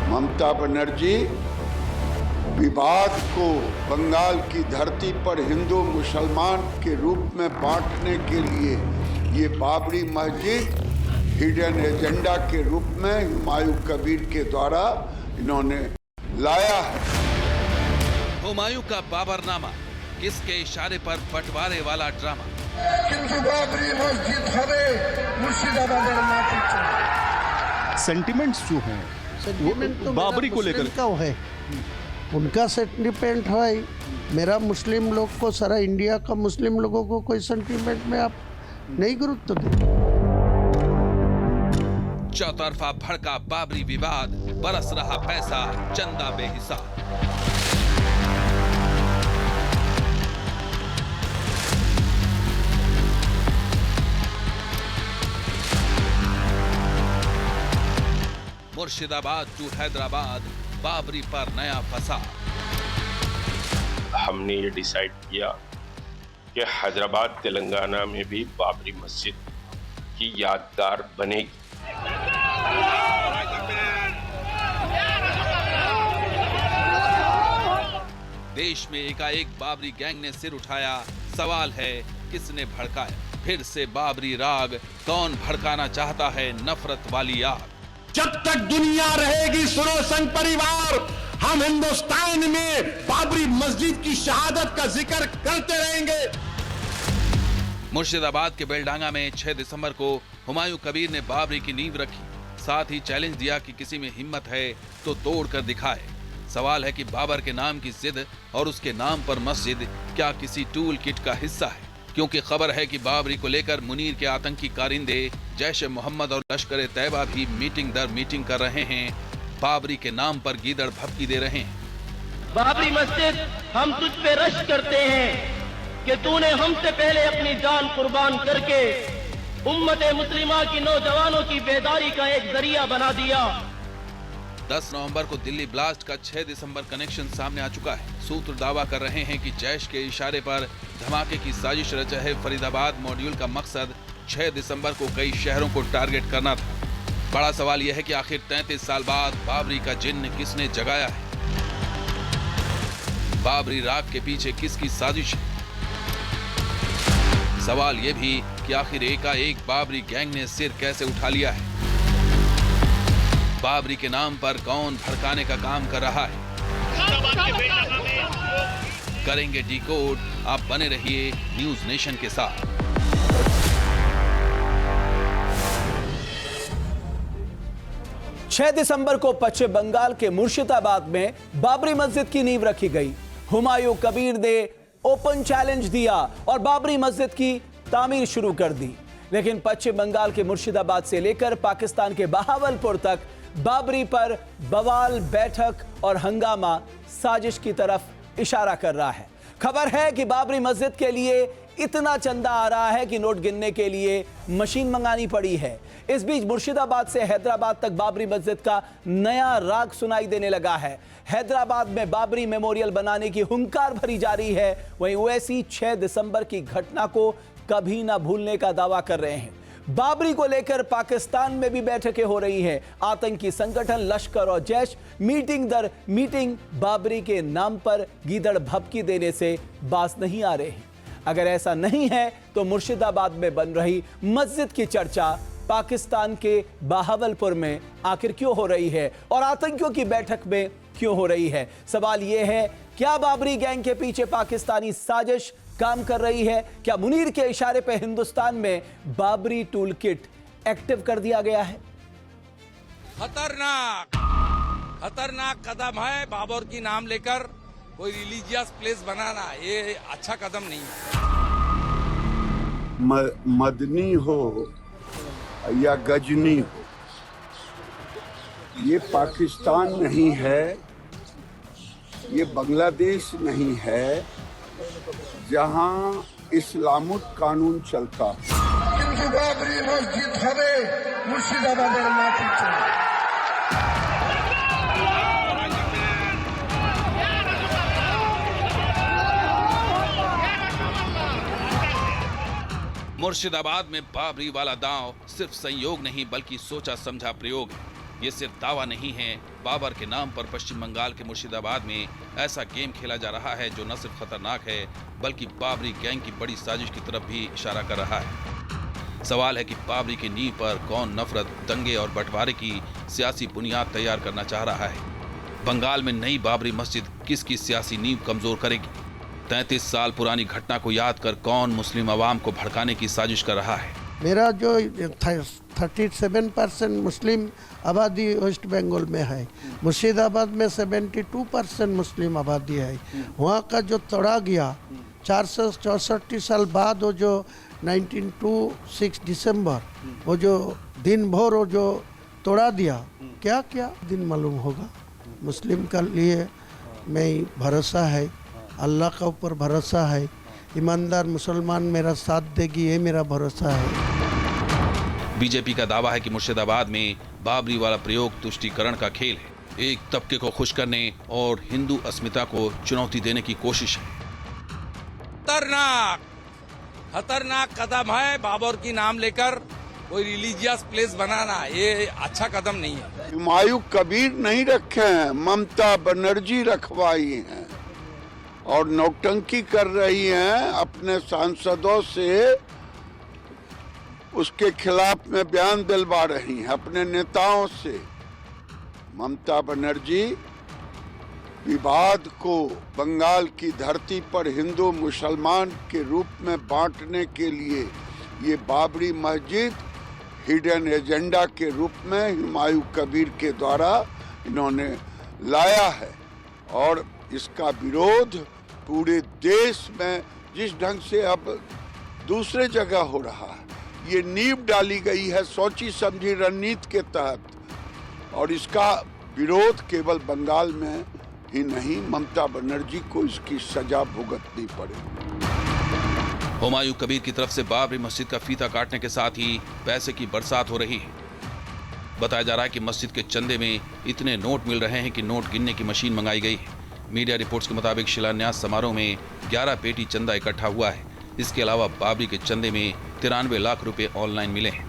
ममता बनर्जी विवाद को बंगाल की धरती पर हिंदू मुसलमान के रूप में बांटने के लिए ये बाबरी मस्जिद हिडन एजेंडा के रूप में हुमायूं कबीर के द्वारा इन्होंने लाया है। हुमायूं का बाबरनामा, किसके इशारे पर बंटवारे वाला ड्रामा। बाबरी मस्जिद हमें मुर्शिदाबाद सेंटिमेंट्स जो हैं सेंटिमेंट तो बाबरी को लेकर का है, उनका सेंटिमेंट है। मेरा मुस्लिम लोग को, सारा इंडिया का मुस्लिम लोगों को कोई सेंटिमेंट में आप नहीं गुरुत्व देते। चौतरफा भड़का बाबरी विवाद, बरस रहा पैसा, चंदा बेहिसाब। मुर्शिदाबाद टू हैदराबाद, बाबरी पर नया फसाद। हमने ये डिसाइड किया कि हैदराबाद तेलंगाना में भी बाबरी मस्जिद की यादगार बनेगी। देश में एकाएक बाबरी गैंग ने सिर उठाया, सवाल है किसने भड़काया। फिर से बाबरी राग, कौन भड़काना चाहता है नफरत वाली आग। जब तक दुनिया रहेगी सुनो संघ परिवार, हम हिंदुस्तान में बाबरी मस्जिद की शहादत का जिक्र करते रहेंगे। मुर्शिदाबाद के बेलडांगा में 6 दिसंबर को हुमायूं कबीर ने बाबरी की नींव रखी। साथ ही चैलेंज दिया कि किसी में हिम्मत है तो तोड़ कर दिखाए। सवाल है कि बाबर के नाम की जिद और उसके नाम पर मस्जिद क्या किसी टूल किट का हिस्सा है? क्योंकि खबर है कि बाबरी को लेकर मुनीर के आतंकी कारिंदे जैश ए मोहम्मद और लश्कर ए तैयबा भी मीटिंग दर मीटिंग कर रहे हैं, बाबरी के नाम पर गीदड़ भभकी दे रहे हैं। बाबरी मस्जिद, हम तुझ पे रश करते हैं कि तूने हमसे पहले अपनी जान कुर्बान करके उम्मत मुस्लिमा की नौजवानों की बेदारी का एक जरिया बना दिया। 10 नवंबर को दिल्ली ब्लास्ट का 6 दिसंबर कनेक्शन सामने आ चुका है। सूत्र दावा कर रहे हैं कि जैश के इशारे पर धमाके की साजिश रचा है। फरीदाबाद मॉड्यूल का मकसद 6 दिसंबर को कई शहरों को टारगेट करना था। बड़ा सवाल यह है कि आखिर 33 साल बाद बाबरी का जिन्न किसने जगाया है? बाबरी राग के पीछे किसकी साजिश है? सवाल यह भी कि आखिर एकाएक बाबरी गैंग ने सिर कैसे उठा लिया है? बाबरी के नाम पर कौन भड़काने का काम कर रहा है? करेंगे डिकोड। आप बने रहिए न्यूज नेशन के साथ। छह दिसंबर को पश्चिम बंगाल के मुर्शिदाबाद में बाबरी मस्जिद की नींव रखी गई। हुमायूं कबीर ने ओपन चैलेंज दिया और बाबरी मस्जिद की तामीर शुरू कर दी। लेकिन पश्चिम बंगाल के मुर्शिदाबाद से लेकर पाकिस्तान के बहावलपुर तक बाबरी पर बवाल, बैठक और हंगामा साजिश की तरफ इशारा कर रहा है। खबर है कि बाबरी मस्जिद के लिए इतना चंदा आ रहा है कि नोट गिनने के लिए मशीन मंगानी पड़ी है। इस बीच मुर्शिदाबाद से हैदराबाद तक बाबरी मस्जिद का नया राग सुनाई देने लगा है। हैदराबाद में बाबरी मेमोरियल बनाने की हुंकार भरी जा रही है। वहीं ओवैसी 6 दिसंबर की घटना को कभी ना भूलने का दावा कर रहे हैं। बाबरी को लेकर पाकिस्तान में भी बैठकें हो रही हैं। आतंकी संगठन लश्कर और जैश मीटिंग दर मीटिंग बाबरी के नाम पर गीदड़ भभकी देने से बाज नहीं आ रहे हैं। अगर ऐसा नहीं है तो मुर्शिदाबाद में बन रही मस्जिद की चर्चा पाकिस्तान के बहावलपुर में आखिर क्यों हो रही है और आतंकियों की बैठक में क्यों हो रही है? सवाल यह है, क्या बाबरी गैंग के पीछे पाकिस्तानी साजिश काम कर रही है? क्या मुनीर के इशारे पे हिंदुस्तान में बाबरी टूल किट एक्टिव कर दिया गया है? खतरनाक कदम है बाबर की नाम लेकर कोई रिलीजियस प्लेस बनाना। ये अच्छा कदम नहीं है। मदनी हो या गजनी हो, ये पाकिस्तान नहीं है, ये बांग्लादेश नहीं है जहां इस्लामुत कानून चलता। बाबरी मस्जिद हमें मुर्शिदाबाद मुर्शिदाबाद में बाबरी वाला दांव सिर्फ संयोग नहीं बल्कि सोचा समझा प्रयोग है। ये सिर्फ दावा नहीं है, बाबर के नाम पर पश्चिम बंगाल के मुर्शिदाबाद में ऐसा गेम खेला जा रहा है जो न सिर्फ खतरनाक है बल्कि बाबरी गैंग की बड़ी साजिश की तरफ भी इशारा कर रहा है। सवाल है कि बाबरी की नींव पर कौन नफरत, दंगे और बंटवारे की सियासी बुनियाद तैयार करना चाह रहा है। बंगाल में नई बाबरी मस्जिद किसकी सियासी नींव कमजोर करेगी? 33 साल पुरानी घटना को याद कर कौन मुस्लिम अवाम को भड़काने की साजिश कर रहा है? मेरा जो 37% मुस्लिम आबादी वेस्ट बंगाल में है, मुर्शिदाबाद में 72% मुस्लिम आबादी है। वहाँ का जो तोड़ा गया 464 साल बाद, वो जो 1926 दिसंबर, वो जो दिन भर वो जो तोड़ा दिया, क्या क्या दिन मालूम होगा। मुस्लिम का लिए मैं भरोसा है, अल्लाह का ऊपर भरोसा है, ईमानदार मुसलमान मेरा साथ देगी, ये मेरा भरोसा है। बीजेपी का दावा है कि मुर्शिदाबाद में बाबरी वाला प्रयोग तुष्टीकरण का खेल है, एक तबके को खुश करने और हिंदू अस्मिता को चुनौती देने की कोशिश है। खतरनाक कदम है बाबर की नाम लेकर कोई रिलीजियस प्लेस बनाना, ये अच्छा कदम नहीं है। हुमायूं कबीर नहीं रखे हैं, ममता बनर्जी रखवाई हैं और नौटंकी कर रही हैं अपने सांसदों से, उसके खिलाफ में बयान दिलवा रही हैं अपने नेताओं से। ममता बनर्जी विवाद को बंगाल की धरती पर हिंदू मुसलमान के रूप में बांटने के लिए ये बाबरी मस्जिद हिडन एजेंडा के रूप में हुमायूं कबीर के द्वारा इन्होंने लाया है और इसका विरोध पूरे देश में जिस ढंग से अब दूसरे जगह हो रहा है, ये नींव डाली गई है सोची समझी रणनीति के तहत और इसका विरोध केवल बंगाल में ही नहीं, ममता बनर्जी को इसकी सजा भुगतनी पड़ेगी। हुमायूं कबीर की तरफ से बाबरी मस्जिद का फीता काटने के साथ ही पैसे की बरसात हो रही है। बताया जा रहा है कि मस्जिद के चंदे में इतने नोट मिल रहे हैं कि नोट गिनने की मशीन मंगाई गई है। मीडिया रिपोर्ट्स के मुताबिक शिलान्यास समारोह में 11 पेटी चंदा इकट्ठा हुआ है। इसके अलावा बाबरी के चंदे में 93 लाख रुपए ऑनलाइन मिले हैं।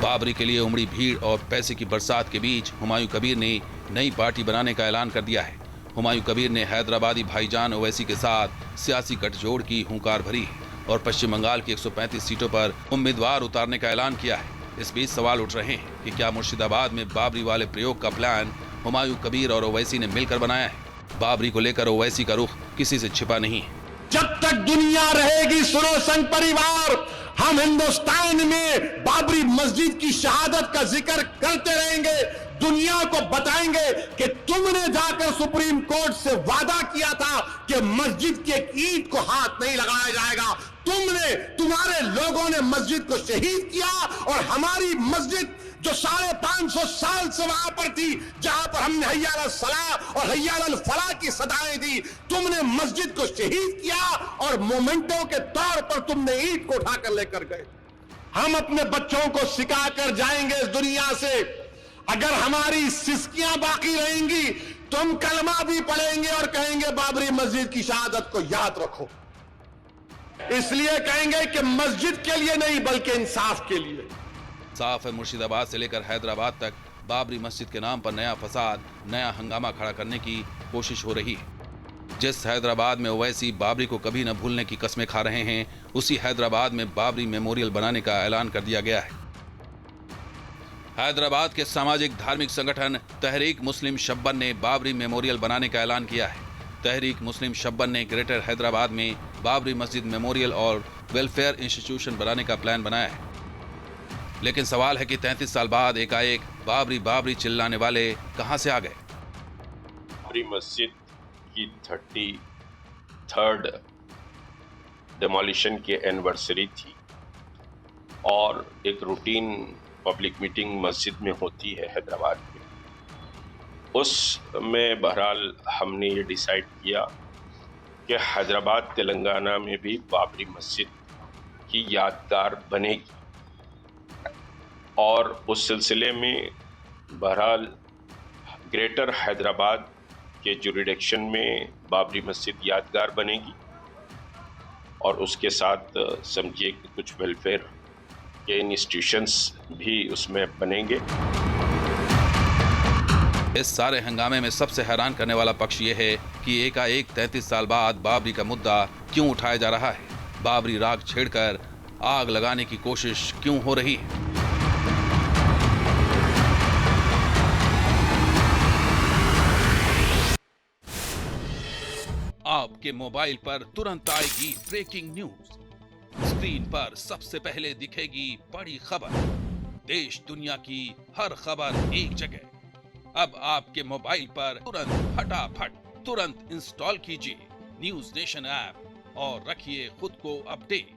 बाबरी के लिए उमड़ी भीड़ और पैसे की बरसात के बीच हुमायूं कबीर ने नई पार्टी बनाने का ऐलान कर दिया है। हुमायूं कबीर ने हैदराबादी भाईजान ओवैसी के साथ सियासी गठजोड़ की हुंकार भरी है और पश्चिम बंगाल की 135 सीटों पर उम्मीदवार उतारने का ऐलान किया है। इस बीच सवाल उठ रहे हैं कि क्या मुर्शिदाबाद में बाबरी वाले प्रयोग का प्लान हुमायूं कबीर और ओवैसी ने मिलकर बनाया है? बाबरी को लेकर ओवैसी का रुख किसी से छिपा नहीं है। जब तक दुनिया रहेगी, सुनो संघ परिवार, हम हिंदुस्तान में बाबरी मस्जिद की शहादत का जिक्र करते रहेंगे। दुनिया को बताएंगे कि तुमने जाकर सुप्रीम कोर्ट से वादा किया था कि मस्जिद की एक ईंट को हाथ नहीं लगाया जाएगा। तुम्हारे लोगों ने मस्जिद को शहीद किया और हमारी मस्जिद जो 550 साल से वहां पर थी, जहां पर हमने हय्या अलल सलाह और हय्या अलल फलाह की सदाएं दी, तुमने मस्जिद को शहीद किया और मोमेंटो के तौर पर तुमने ईंट को उठाकर लेकर गए। हम अपने बच्चों को सिखाकर जाएंगे इस दुनिया से, अगर हमारी सिस्कियां बाकी रहेंगी तो हम कलमा भी पढ़ेंगे और कहेंगे बाबरी मस्जिद की शहादत को याद रखो। इसलिए कहेंगे कि मस्जिद के लिए नहीं बल्कि इंसाफ के लिए। साफ है, मुर्शिदाबाद से लेकर हैदराबाद तक बाबरी मस्जिद के नाम पर नया फसाद, नया हंगामा खड़ा करने की कोशिश हो रही है। जिस हैदराबाद में ओवैसी बाबरी को कभी न भूलने की कस्में खा रहे हैं, उसी हैदराबाद में बाबरी मेमोरियल बनाने का ऐलान कर दिया गया है। हैदराबाद के सामाजिक धार्मिक संगठन तहरीक मुस्लिम शब्बन ने बाबरी मेमोरियल बनाने का ऐलान किया है। तहरीक मुस्लिम शब्बन ने ग्रेटर हैदराबाद में बाबरी मस्जिद मेमोरियल और वेलफेयर इंस्टीट्यूशन बनाने का प्लान बनाया है। लेकिन सवाल है कि 33 साल बाद एकाएक बाबरी बाबरी चिल्लाने वाले कहां से आ गए? बाबरी मस्जिद की 33rd डिमोलिशन की एनिवर्सरी थी और एक रूटीन पब्लिक मीटिंग मस्जिद में होती है हैदराबाद में। उसमें बहरहाल हमने ये डिसाइड किया कि हैदराबाद तेलंगाना में भी बाबरी मस्जिद की यादगार बनेगी और उस सिलसिले में बहरहाल ग्रेटर हैदराबाद के जुरिडिक्शन में बाबरी मस्जिद यादगार बनेगी और उसके साथ समझिए कि कुछ वेलफेयर के इंस्टीट्यूशंस भी उसमें बनेंगे। इस सारे हंगामे में सबसे हैरान करने वाला पक्ष ये है कि एकाएक 33 साल बाद बाबरी का मुद्दा क्यों उठाया जा रहा है। बाबरी राग छेड़कर आग लगाने की कोशिश क्यों हो रही है। आपके मोबाइल पर तुरंत आएगी ब्रेकिंग न्यूज। स्क्रीन पर सबसे पहले दिखेगी बड़ी खबर। देश दुनिया की हर खबर एक जगह। अब आपके मोबाइल पर तुरंत इंस्टॉल कीजिए न्यूज नेशन ऐप और रखिए खुद को अपडेट।